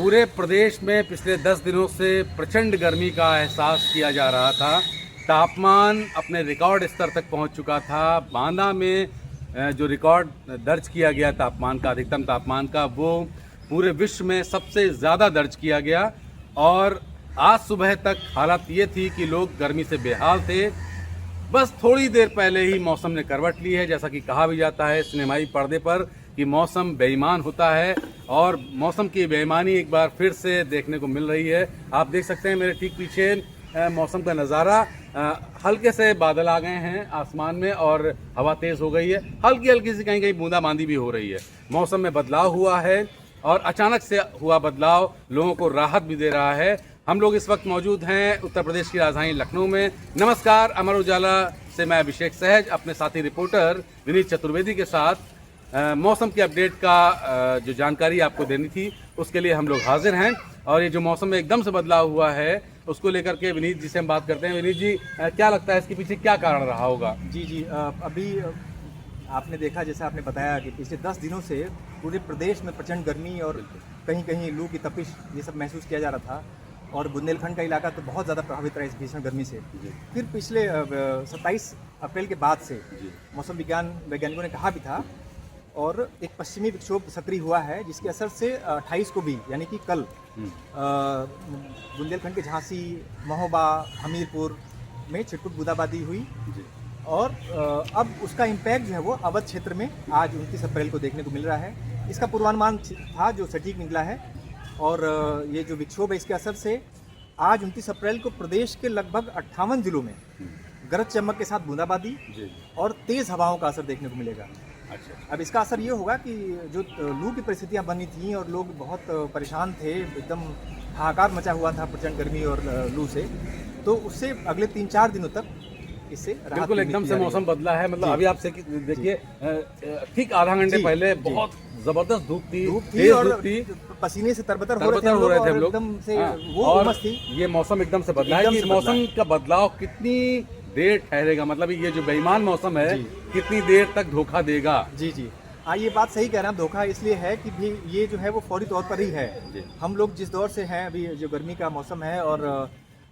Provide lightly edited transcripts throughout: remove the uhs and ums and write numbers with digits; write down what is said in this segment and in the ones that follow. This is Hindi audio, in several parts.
पूरे प्रदेश में पिछले 10 दिनों से प्रचंड गर्मी का एहसास किया जा रहा था। तापमान अपने रिकॉर्ड स्तर तक पहुंच चुका था। बांदा में जो रिकॉर्ड दर्ज किया गया तापमान का, अधिकतम तापमान का, वो पूरे विश्व में सबसे ज़्यादा दर्ज किया गया। और आज सुबह तक हालत ये थी कि लोग गर्मी से बेहाल थे। बस थोड़ी देर पहले ही मौसम ने करवट ली है। जैसा कि कहा भी जाता है सिनेमाई पर्दे पर कि मौसम बेईमान होता है, और मौसम की बेईमानी एक बार फिर से देखने को मिल रही है। आप देख सकते हैं मेरे ठीक पीछे मौसम का नज़ारा। हल्के से बादल आ गए हैं आसमान में और हवा तेज़ हो गई है। हल्की हल्की सी कहीं कहीं बूंदाबांदी भी हो रही है। मौसम में बदलाव हुआ है और अचानक से हुआ बदलाव लोगों को राहत भी दे रहा है। हम लोग इस वक्त मौजूद हैं उत्तर प्रदेश की राजधानी लखनऊ में। नमस्कार, अमर उजाला से मैं अभिषेक सहज अपने साथी रिपोर्टर विनीत चतुर्वेदी के साथ मौसम के अपडेट का जो जानकारी आपको देनी थी उसके लिए हम लोग हाजिर हैं। और ये जो मौसम में एकदम से बदलाव हुआ है उसको लेकर के विनीत जी से हम बात करते हैं। विनीत जी, क्या लगता है इसके पीछे क्या कारण रहा होगा? जी, अभी आपने देखा, जैसा आपने बताया कि पिछले 10 दिनों से पूरे प्रदेश में प्रचंड गर्मी और कहीं कहीं लू की तपिश ये सब महसूस किया जा रहा था। और बुंदेलखंड का इलाका तो बहुत ज़्यादा प्रभावित रहा इस भीषण गर्मी से। फिर पिछले 27 अप्रैल के बाद से मौसम वैज्ञानिकों ने कहा भी था, और एक पश्चिमी विक्षोभ सक्रिय हुआ है जिसके असर से 28 को भी, यानी कि कल, बुंदेलखंड के झांसी, महोबा, हमीरपुर में छिटपुट बूंदाबांदी हुई। और अब उसका इम्पैक्ट जो है वो अवध क्षेत्र में आज 29 अप्रैल को देखने को मिल रहा है। इसका पूर्वानुमान था जो सटीक निकला है। और ये जो विक्षोभ है इसके असर से आज 29 अप्रैल को प्रदेश के लगभग 58 जिलों में गरज चमक के साथ बूंदाबांदी और तेज़ हवाओं का असर देखने को मिलेगा। अच्छा। अब इसका असर ये होगा कि जो लू की परिस्थितियां बनी थीं और लोग बहुत परेशान थे, एकदम हाहाकार मचा हुआ था प्रचंड गर्मी और लू से, तो उससे अगले 3-4 दिनों तक इससे बिल्कुल एकदम से मौसम बदला है। मतलब अभी आप देखिए, ठीक आधा घंटे पहले बहुत जबरदस्त धूप थी और पसीने से तरबतर हो रहे थे हम लोग एकदम से। वो उमस थी। ये मौसम एकदम से बदला है। मौसम का बदलाव कितनी देर ठहरेगा, मतलब ये जो बेईमान मौसम है कितनी देर तक धोखा देगा? जी, ये बात सही कह रहे हैं। धोखा इसलिए है कि भी ये जो है वो फौरी तौर पर ही है। हम लोग जिस दौर से हैं, अभी जो गर्मी का मौसम है, और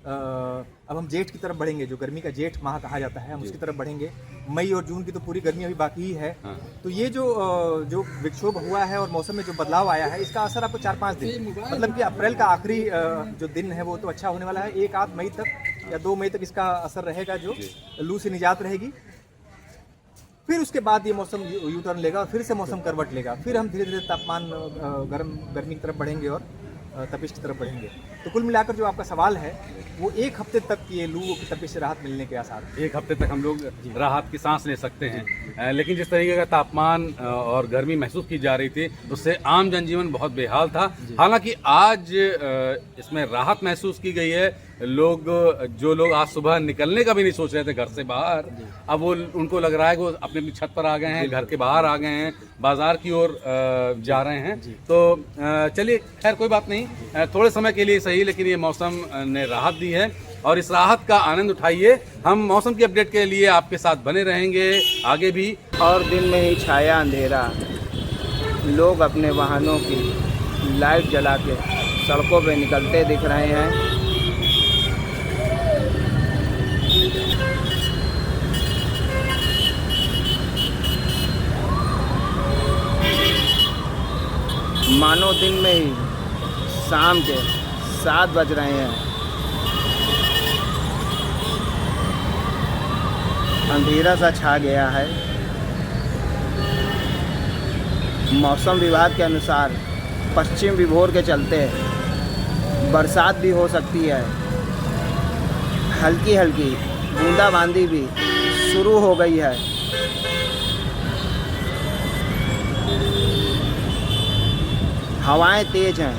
अब हम जेठ की तरफ बढ़ेंगे, जो गर्मी का जेठ माह कहा जाता है, हम उसकी तरफ बढ़ेंगे। मई और जून की तो पूरी गर्मी अभी बाकी ही है। तो ये जो विक्षोभ हुआ है और मौसम में जो बदलाव आया है, इसका असर आपको 4-5 दिन, मतलब कि अप्रैल का आखिरी जो दिन है वो तो अच्छा होने वाला है। 1-8 मई तक या 2 मई तक इसका असर रहेगा, जो लू से निजात रहेगी। फिर उसके बाद ये मौसम यू टर्न लेगा और फिर से मौसम करवट लेगा। फिर हम धीरे धीरे तापमान गर्मी की तरफ बढ़ेंगे और तपिश की तरफ बढ़ेंगे। तो कुल मिलाकर जो आपका सवाल है वो 1 हफ्ते तक ये लू की तपिश से राहत मिलने के आसार हैं। 1 हफ्ते तक हम लोग राहत की सांस ले सकते हैं। लेकिन जिस तरीके का तापमान और गर्मी महसूस की जा रही थी उससे आम जनजीवन बहुत बेहाल था। हालांकि आज इसमें राहत महसूस की गई है। जो लोग आज सुबह निकलने का भी नहीं सोच रहे थे घर से बाहर, अब वो उनको लग रहा है कि वो अपनी अपनी छत पर आ गए हैं, घर के बाहर आ गए हैं, बाजार की ओर जा रहे हैं। तो चलिए, खैर कोई बात नहीं, थोड़े समय के लिए सही, लेकिन ये मौसम ने राहत दी है और इस राहत का आनंद उठाइए। हम मौसम की अपडेट के लिए आपके साथ बने रहेंगे आगे भी। और दिन में ही छाया अंधेरा, लोग अपने वाहनों की लाइट जला के सड़कों पे निकलते दिख रहे हैं। मानो दिन में ही शाम के 7 बज रहे हैं। अंधेरा सा छा गया है। मौसम विभाग के अनुसार पश्चिम विभोर के चलते बरसात भी हो सकती है। हल्की हल्की बूंदाबांदी भी शुरू हो गई है। हवाएं तेज हैं,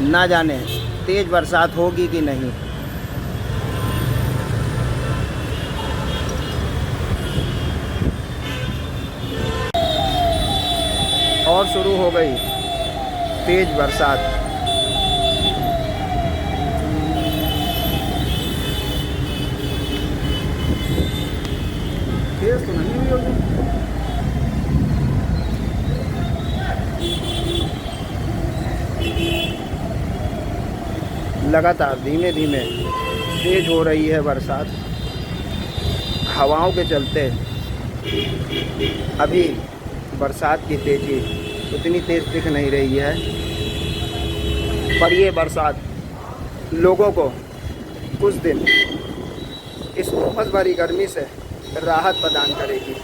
ना जाने तेज बरसात होगी कि नहीं। और शुरू हो गई तेज बरसात। तेज तो नहीं हुई होगी। लगातार धीमे धीमे तेज हो रही है बरसात। हवाओं के चलते अभी बरसात की तेज़ी उतनी तेज़ दिख नहीं रही है, पर ये बरसात लोगों को कुछ दिन इस उमस भरी गर्मी से राहत प्रदान करेगी।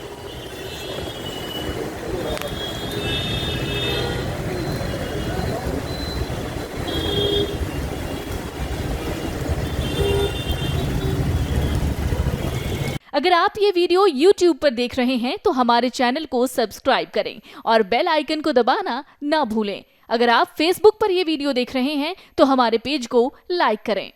अगर आप ये वीडियो YouTube पर देख रहे हैं तो हमारे चैनल को सब्सक्राइब करें और बेल आइकन को दबाना ना भूलें। अगर आप Facebook पर ये वीडियो देख रहे हैं तो हमारे पेज को लाइक करें।